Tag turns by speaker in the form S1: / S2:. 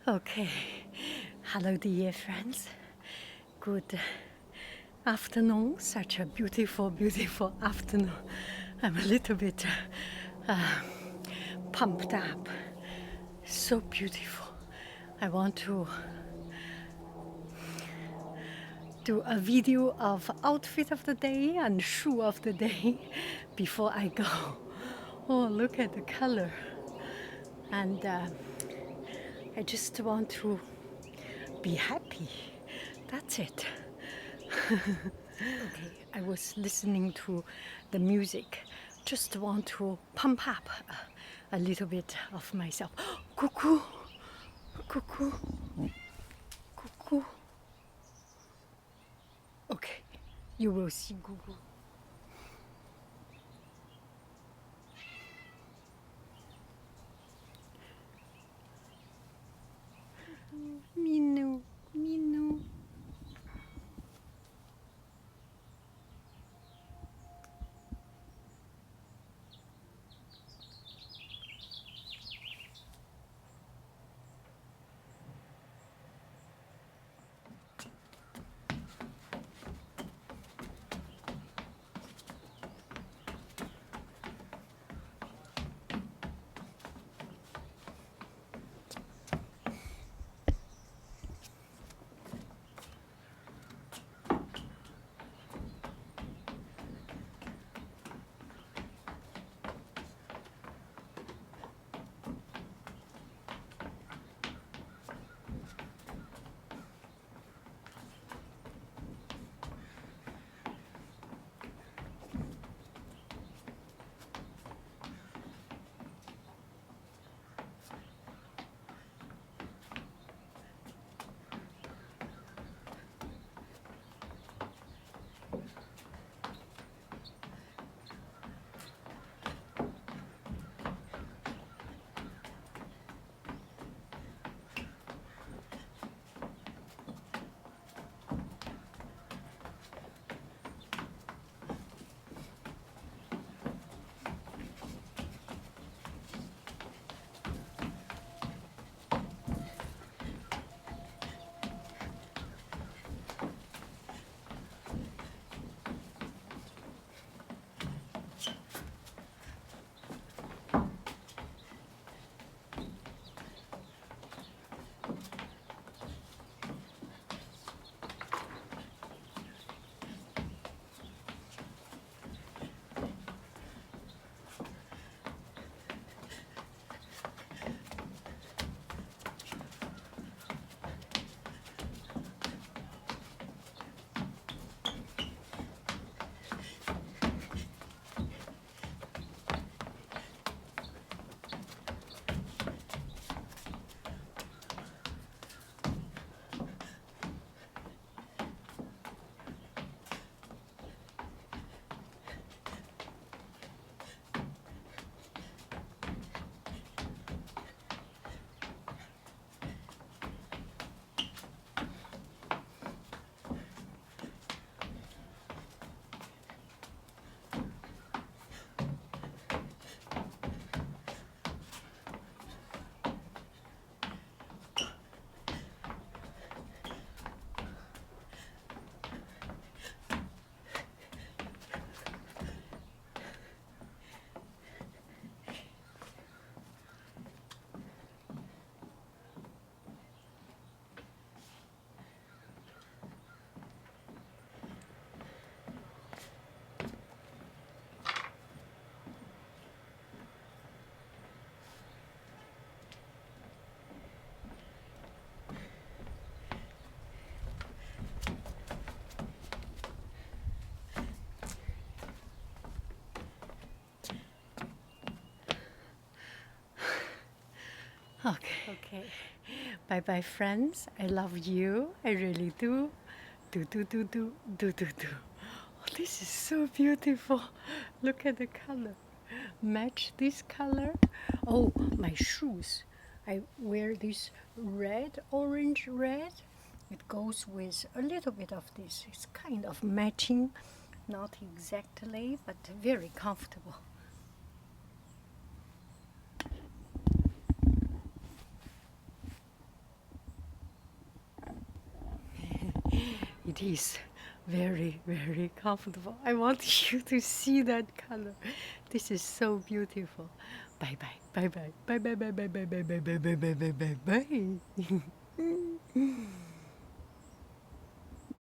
S1: Okay, hello dear friends. Good afternoon. Such a beautiful, beautiful afternoon. I'm a little bit pumped up. So beautiful. I want to do a video of outfit of the day and shoe of the day before I go. Oh, look at the color. And I just want to be happy. That's it. Okay, I was listening to the music. Just want to pump up a little bit of myself. Cuckoo, cuckoo, cuckoo. Okay, you will see cuckoo. Minou, minou. Okay. Bye bye, friends. I love you. I really do. Do, do, do, do, do, do, do. Oh, this is so beautiful. Look at the color. Match this color. Oh, my shoes. I wear this red, orange, red. It goes with a little bit of this. It's kind of matching. Not exactly, but very comfortable. this. Very, very comfortable. I want you to see that color. This is so beautiful. Bye bye. Bye bye. Bye bye bye bye bye bye bye bye bye bye bye bye bye.